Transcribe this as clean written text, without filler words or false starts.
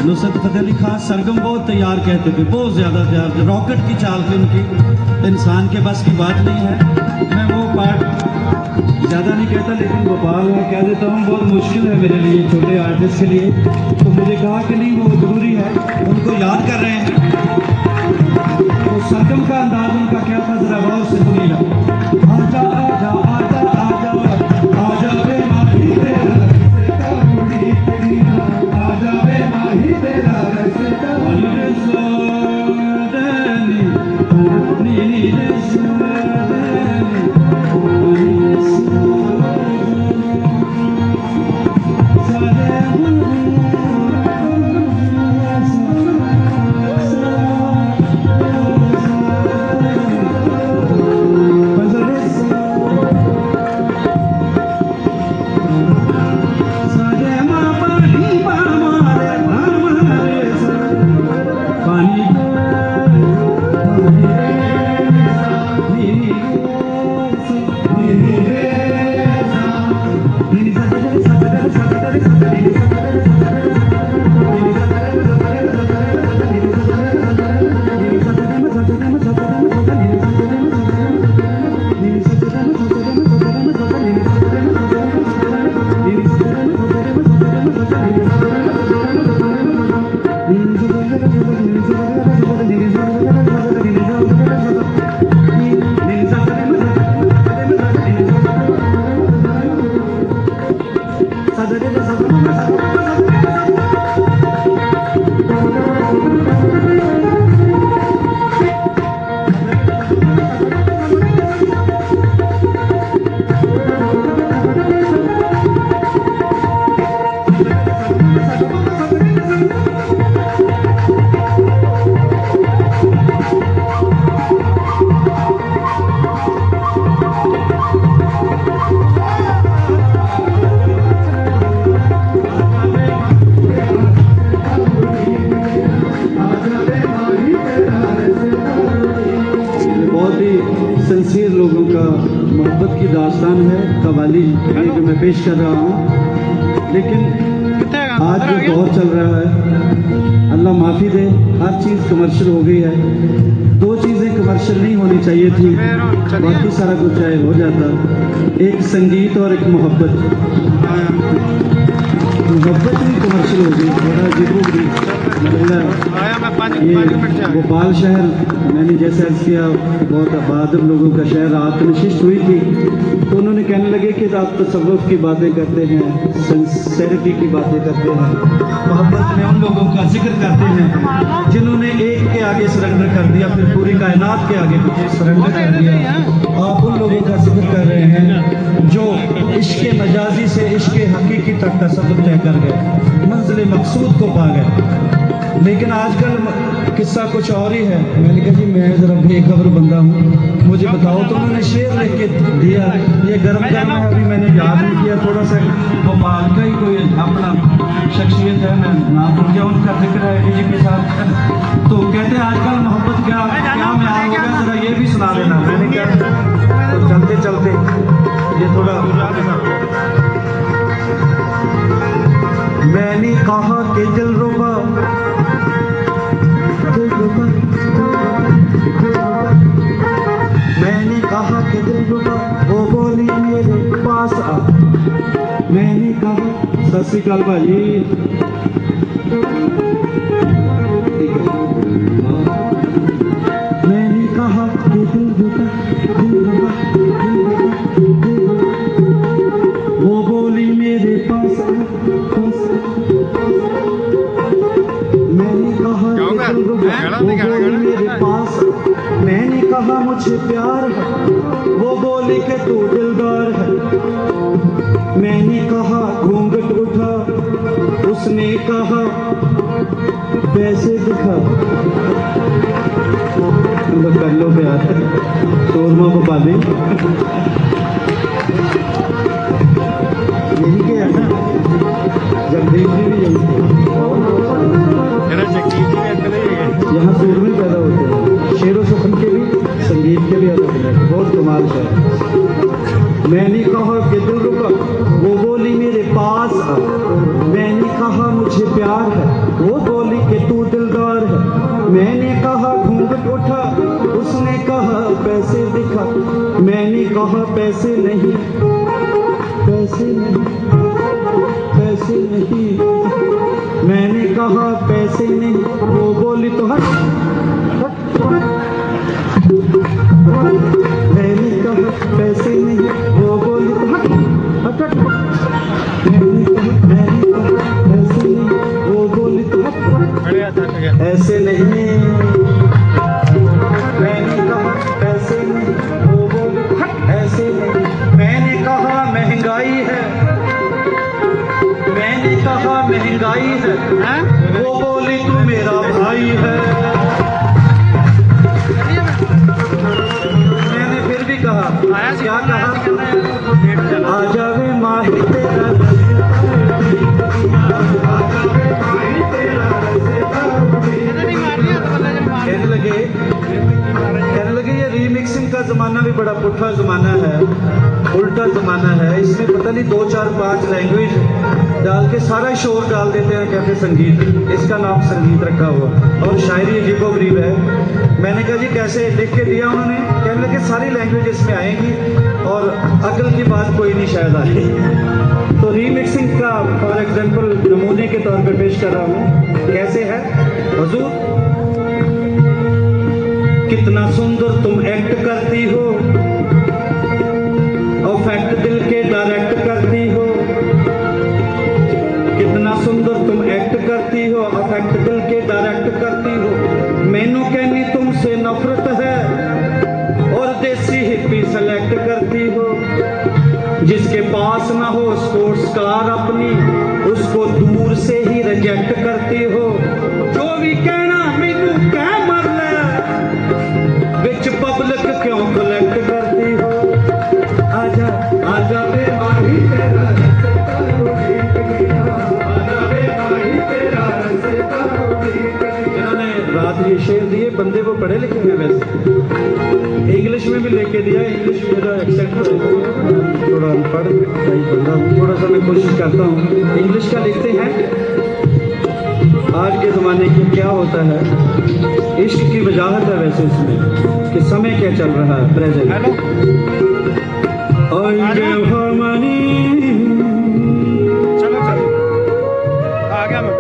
नुसरत फतेह अली खान सरगम बहुत तैयार कहते थे, बहुत ज़्यादा तैयार थे। रॉकेट की चाल थी उनकी, इंसान के बस की बात नहीं है। मैं वो पार्ट ज़्यादा नहीं कहता, लेकिन गोपाल मैं कह देता हूँ बहुत मुश्किल है मेरे लिए, छोटे आर्टिस्ट के लिए। तो मुझे कहा कि नहीं वो ज़रूरी है, उनको याद कर रहे हैं। तो सरगम का अंदाज उनका क्या था, ज़रा गौर से सुनिएगा। आजा आजा आजा आजा आजा बे माही तेरा रस्ता मुड़ी तेरा, आजा बे माही तेरा रस्ता मुड़ी सोदनी नीनी लोगों का मोहब्बत की दास्तान है, कवाली जो मैं पेश कर रहा हूँ। लेकिन आज जो दौर चल रहा है, अल्लाह माफ़ी दे, हर चीज़ कमर्शियल हो गई है। दो चीज़ें कमर्शियल नहीं होनी चाहिए थी, बाकी सारा कुछ चाहे हो जाता। एक संगीत और एक मोहब्बत। मोहब्बत भी कमर्शियल हो गई, बड़ा अजीब भी। ये भोपाल शहर मैंने जैसे अर्ज किया, बहुत आबाद लोगों का शहर, आत्मनिशिष्ट हुई थी। तो उन्होंने कहने लगे कि आप तसव्वुफ की बातें करते हैं, सिंसेरिटी की बातें करते हैं, मोहब्बत में उन लोगों का जिक्र करते हैं जिन्होंने एक के आगे सरेंडर कर दिया, फिर पूरी कायनात के आगे सरेंडर कर दिया। आप उन लोगों का जिक्र कर रहे हैं जो इश्क़ मजाजी से इश्क़ हकीकी तक तसव्वुफ तय कर गए, मंजिल मकसूद को पा गए। लेकिन आजकल किस्सा कुछ और ही है। मैंने कहा जी मैं ज़रा बेखबर बंदा हूँ, मुझे बताओ। तो उन्होंने शेर लिख के दिया, ये गर्म गर्म है, अभी मैंने याद नहीं किया। थोड़ा सा भोपाल का ही कोई अपना शख्सियत है, मैं नाम भूल गया, उनका जिक्र है जी के साथ। तो कहते हैं आजकल मोहब्बत क्या में आ गया, ज़रा ये भी सुना देना। मैंने क्या, तो चलते चलते ये थोड़ा, मैंने कहा कि दिलरुबा मैंने कहा कि दिलरुबा वो बोली मेरे पास आ। मैंने कहा सत श्री अकाल भाजी, मैंने कहा कि दिलरुबा वो बोली मेरे पास आ। मैंने कहा दिल रुका, वो बोली मेरे पास, मैंने कहा मुझे प्यार है, वो बोली कि तू दिलदार है। मैंने कहा घूंघट उठा, उसने कहा पैसे दिखा। कर लो प्यार, शोरमा को पाले, यही क्या है ना, जगदीश जी भी यही थे। यहाँ सुर में पैदा होते हैं, शेरों सुखन के भी, संगीत के भी अलग अलग, बहुत कमाल है। मैंने कहा कि दिल रुका, वो बोली मेरे पास आ, मैंने कहा मुझे प्यार है, वो बोली कि तू दिलदार है। मैंने कहा घूंघट उठा, उसने कहा पैसे दिखा। मैंने कहा पैसे नहीं, पैसे नहीं, पैसे नहीं। मैंने कहा पैसे नहीं, वो बोली तो हट हट। मैंने कहा पैसे नहीं, वो बोली तो हट हट हट। मैंने कहा पैसे नहीं, वो बोली तो हट, ऐसे नहीं। मैंने कहा पैसे नहीं, वो बोली तो हट, ऐसे नहीं। मैंने कहा महंगाई है, मैंने कहा महंगाई है, वो बोली तू मेरा भाई है। मैंने फिर भी कहा, क्या कहा, आ जावे माही तेरा, कहने लगे ये रीमिक्सिंग का जमाना भी बड़ा पुट्ठा जमाना है, उल्टा जमाना है। इसमें पता नहीं 2 4 5 लैंग्वेज डाल के सारा शोर डाल देते हैं, कहते संगीत, इसका नाम संगीत रखा हुआ, और शायरी अजीबोगरीब है। मैंने कहा जी कैसे, लिख के दिया उन्होंने, कहने लगे सारी लैंग्वेज इसमें आएंगी और अकल की बात कोई नहीं शायद आए। तो रीमिक्सिंग का फॉर एग्जाम्पल नमूने के तौर पर पेश कर रहा हूँ, कैसे है। हुजूर कितना सुंदर तुम एक्ट करती हो, और फैक्ट दिल के डायरेक्ट करती हो। कितना सुंदर तुम एक्ट करती हो, और फैक्ट दिल के डायरेक्ट करती हो। मैनू कहनी तुमसे नफरत है, और देसी हिप्पी सेलेक्ट करती हो। जिसके पास ना हो स्पोर्ट्स कार अपनी, उसको दूर से ही रिजेक्ट करती हो। जो भी कहना मैनू कह मर ले, विच पब्लिक क्यों कलेक्ट करती हो। आजा आजा वे माही तेरा रास्ता उड़ीक गया, आजा वे माही तेरा रास्ता उड़ीक गया। जिन्होंने रात ये शेर दिए बंदे वो पढ़े लिखे हैं, वैसे इंग्लिश में भी लेके दिया। इंग्लिश मेरा एक्सेंट थोड़ा अनपढ़ बंदा हूँ, थोड़ा सा मैं कोशिश करता हूँ। इंग्लिश का लिखते हैं, आज के ज़माने की क्या होता है, इश्क की वजाहत है वैसे इसमें कि समय क्या चल रहा है, प्रेजेंट। चलो आ गया मैं।